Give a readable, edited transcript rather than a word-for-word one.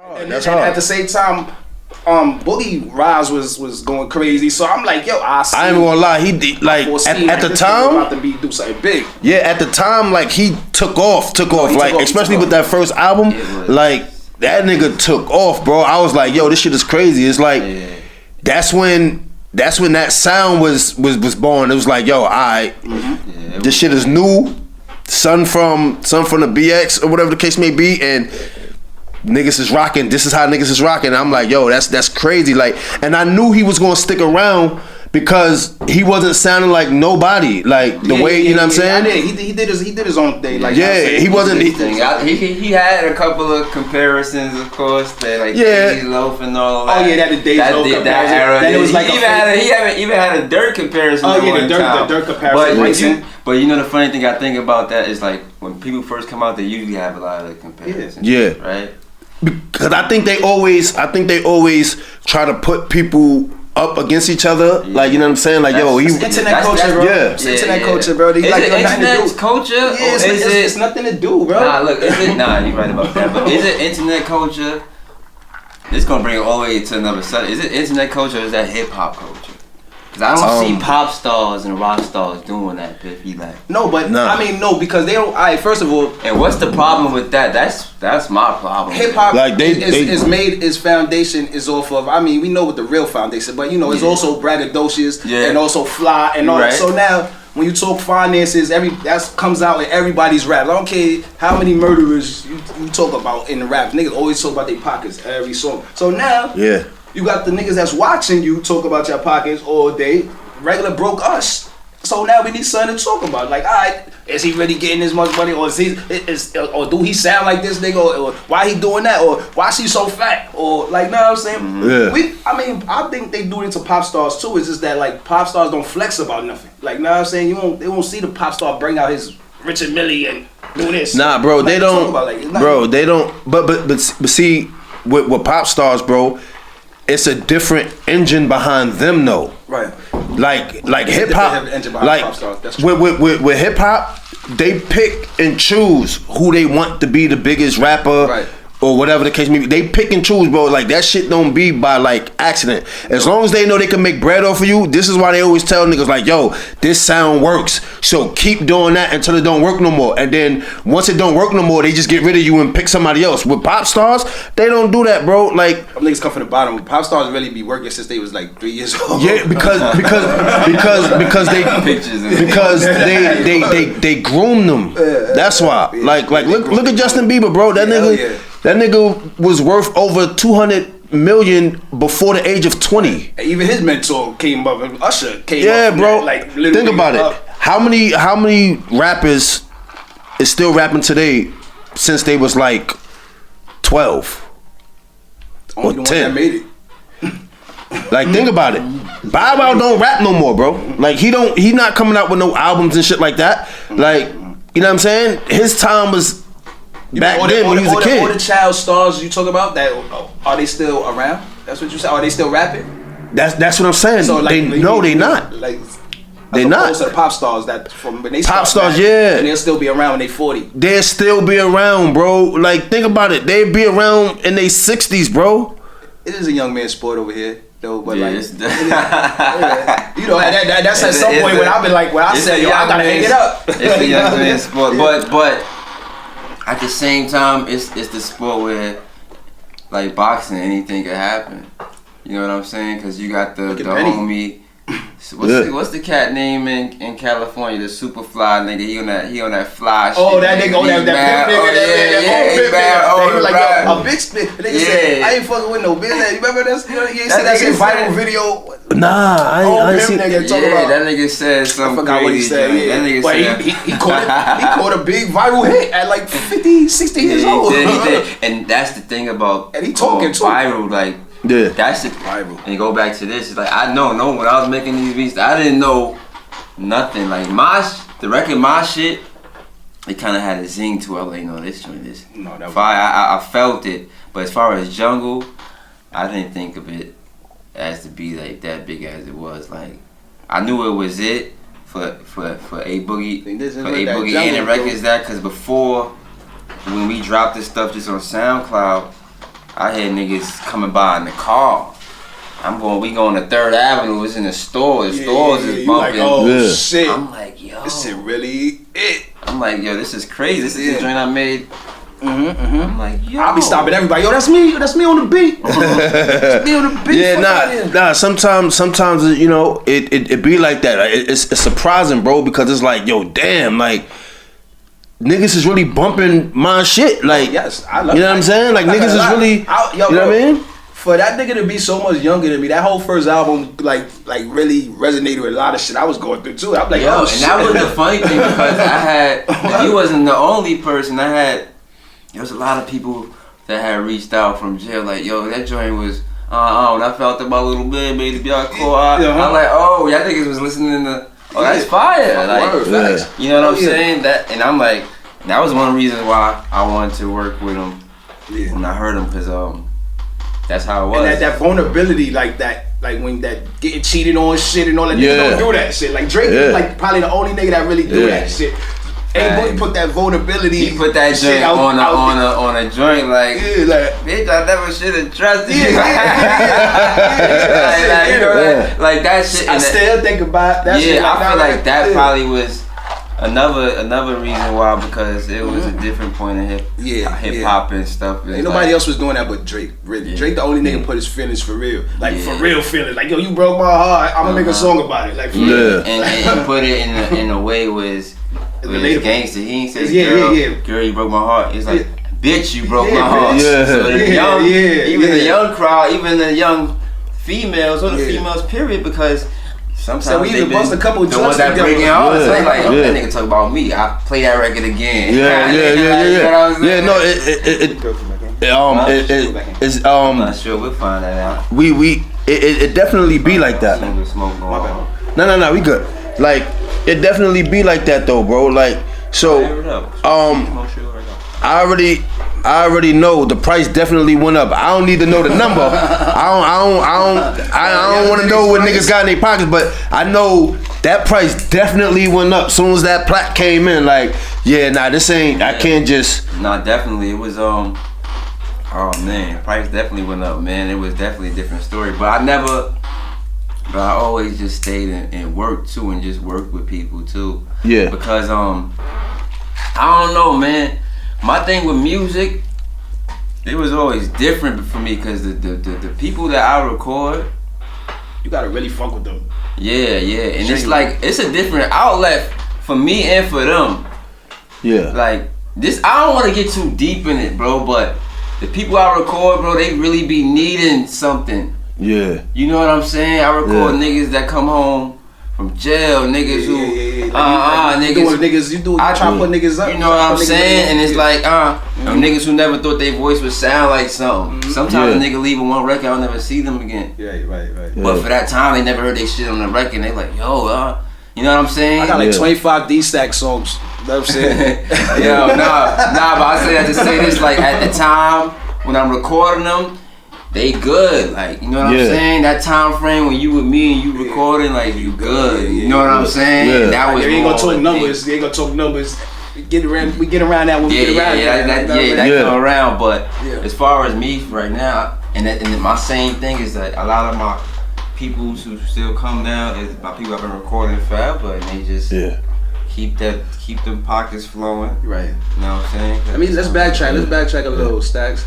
And at the same time, Boogie Rise was going crazy. So I'm like, yo, I ain't gonna lie, he did, like at the time about to do something big. Yeah, at the time, like he took off, especially with that first album, like that nigga took off, bro. I was like, yo, this shit is crazy. It's like that's when that sound was born. It was like, yo, alright, this shit is new. Son from the BX or whatever the case may be, and niggas is rocking. This is how niggas is rocking. I'm like, yo, that's crazy. Like, and I knew he was gonna stick around because he wasn't sounding like nobody. Like the way, you know what I'm saying? He did his own thing. Like, he wasn't. He had a couple of comparisons, of course. That like Daisy Loaf and all that. Oh yeah, that Daisy Loaf comparison. That era. Then it was like he even had a Dirt comparison. Oh yeah, the Dirt comparison. But you know the funny thing I think about that is like when people first come out, they usually have a lot of comparisons. Yeah. Right. Because I think they always try to put people up against each other, like, you know what I'm saying? Like, yo, internet culture, bro. It's internet culture, bro. Is it internet culture? Yeah, it's nothing to do, bro. Nah, look, you're right about that. But is it internet culture? This gonna bring it all the way to another subject. Is it internet culture or is that hip hop culture? Cause I don't see pop stars and rock stars doing that, Piffy. Like, no, because they don't. Alright, first of all, and what's the problem with that? That's my problem. Hip hop, like is made. Its foundation is off of. I mean, we know what the real foundation, but you know, it's also braggadocious and also fly and all. Right. So now, when you talk finances, that comes out in everybody's rap. I don't care how many murderers you talk about in the rap. Niggas always talk about their pockets every song. So now, you got the niggas that's watching you talk about your pockets all day. Regular broke us. So now we need something to talk about. Like, alright, is he really getting this much money, or or do he sound like this nigga, or why he doing that, or why she so fat, or like, know what I'm saying? Yeah. I think they do it to pop stars too. It's just that like pop stars don't flex about nothing. Like, know what I'm saying? They won't see the pop star bring out his Richard Millie and do this. Nah, bro, like, they don't. Bro, they don't. But see, with pop stars, bro. It's a different engine behind them, though. Right. Like hip hop. Like with hip hop, they pick and choose who they want to be the biggest rapper. Or whatever the case may be. They pick and choose, bro. Like, that shit don't be by, like, accident. As long as they know they can make bread off of you, this is why they always tell niggas, like, yo, this sound works. So keep doing that until it don't work no more. And then once it don't work no more, they just get rid of you and pick somebody else. With pop stars, they don't do that, bro. Like, them niggas come from the bottom. Pop stars really be working since they was, like, 3 years old. Yeah, because they groom them. That's why. Like look at Justin Bieber, bro. That nigga was worth over 200 million before the age of 20. Even his mentor came up, and Usher came up. Yeah, bro. That, like, literally. Think about it. How many rappers is still rapping today since they was like 12 or 10? One that made it. Like, think about it. Bow Wow don't rap no more, bro. Like, he not coming out with no albums and shit like that. Like, you know what I'm saying? His time was back then when he was a kid. All the child stars you talk about, that are they still around? That's what you said. Are they still rapping? That's what I'm saying. So, like, they not. Like, they not. The pop stars that from when they pop stars, and they'll still be around when they 40. They'll still be around, bro. Like, think about it. They'll be around in their 60s, bro. It is a young man's sport over here. Though, but you know, that's at some point when I've been like, when I said, yo, I gotta hang it up. It's a young man's sport, but at the same time, it's the sport where, like boxing, anything can happen. You know what I'm saying? Because you got the homie. What's the cat name in California? The super fly nigga. He on that fly shit. Oh, that nigga. Oh, that pimp nigga. He was like, yo, a bitch. Nigga said, I ain't fucking with no bitch. You remember this? You ain't seen that shit viral video? Nah, I ain't seen that. That nigga said something crazy. I forgot what he said. That nigga said. He caught a big viral hit at like 50, 60 years old. He did. And that's the thing about and he talking too. Viral, like. Yeah, that's it. And go back to this. It's like I know when I was making these beats, I didn't know nothing. Like the record, my shit, it kind of had a zing to it. Like, no, this joint is fire. I felt it. But as far as Jungle, I didn't think of it as to be like that big as it was. Like, I knew it was it for A Boogie, and the records that, because before when we dropped this stuff just on SoundCloud. I hear niggas coming by in the car. We going to 3rd Avenue. It's in the store. The stores is bumping. Like, oh shit! I'm like, yo, this shit really it. I'm like, yo, this is crazy. This is the joint I made. I'm like, yo. I'll be stopping everybody. Yo, that's me. That's me on the beat. That's me on the beat. Yeah, nah. Sometimes you know it be like that. It's surprising, bro, because it's like, yo, damn, like niggas is really bumping my shit. Like, yes, I love. You know what I'm saying? Like niggas is really. You know what I mean? For that nigga to be so much younger than me, that whole first album like really resonated with a lot of shit I was going through too. I'm like, yo, oh and shit. that was the funny thing because he wasn't the only person. There was a lot of people that had reached out from jail, like, yo, that joint was, when I felt it about a little bit, made it be all cool. I'm like, oh, y'all niggas was listening to, that's fire. Like, you know what I'm saying? And I'm like, that was one of the reasons why I wanted to work with him when I heard him, because that's how it was. And that vulnerability, like when that getting cheated on shit and all that, niggas don't do that shit. Like Drake is like probably the only nigga that really do that shit. And put that vulnerability. He put that joint on a joint like, bitch, I never should have trusted you. Like that shit. I still think about that. Yeah, I feel like that probably was another reason why, because it was a different point of hip hop and stuff. Ain't nobody else was doing that but Drake. Really, Drake the only nigga put his feelings for real, like for real feelings. Like, yo, you broke my heart. I'm gonna make a song about it. Like, for real. And put it in a way was gangster. He ain't say, girl, you broke my heart. It's like, bitch, you broke my heart. So the the young crowd, even the young females or the females, period, because sometimes we even bust a couple the ones that breaking hearts. Like, that nigga talk about me. I play that record again. You know what I'm saying? No, it's I'm not sure we'll find that out. It definitely be like that. No, we good. Like, it definitely be like that though, bro. Like, so I already know the price definitely went up. I don't need to know the number. I don't want to know what niggas got in their pockets, but I know that price definitely went up. Soon as that plaque came in, like, this ain't. I can't just. Nah, definitely it was Oh man, price definitely went up, man. It was definitely a different story, but I always just stayed and worked too, and just worked with people too. Yeah. Because I don't know, man. My thing with music, it was always different for me, because the people that I record, you gotta really fuck with them. Yeah, and it's like, it's a different outlet for me and for them. Yeah. Like this, I don't want to get too deep in it, bro, but the people I record, bro, they really be needing something. Yeah. You know what I'm saying? I record niggas that come home from jail, niggas who niggas you try to put niggas up. You know what I'm saying? And it's like niggas who never thought their voice would sound like something. Sometimes a nigga leaving one record, I'll never see them again. Yeah, right. But for that time, they never heard their shit on the record, and they like, yo, you know what I'm saying? I got like 25 D-Stack songs. You know what I'm saying? Yo, nah, but I say that to say this, like, at the time when I'm recording them, they good, like, you know what I'm saying? That time frame when you with me and you recording, like, you good. You know what I'm saying? Yeah. That was they ain't gonna talk numbers. They ain't gonna talk numbers. We get around that when we get around. That come around. But as far as me right now, and my same thing is that a lot of my people who still come down is my people I've been recording forever, and they just keep them pockets flowing. Right. You know what I'm saying? I mean, let's backtrack a little, Stacks.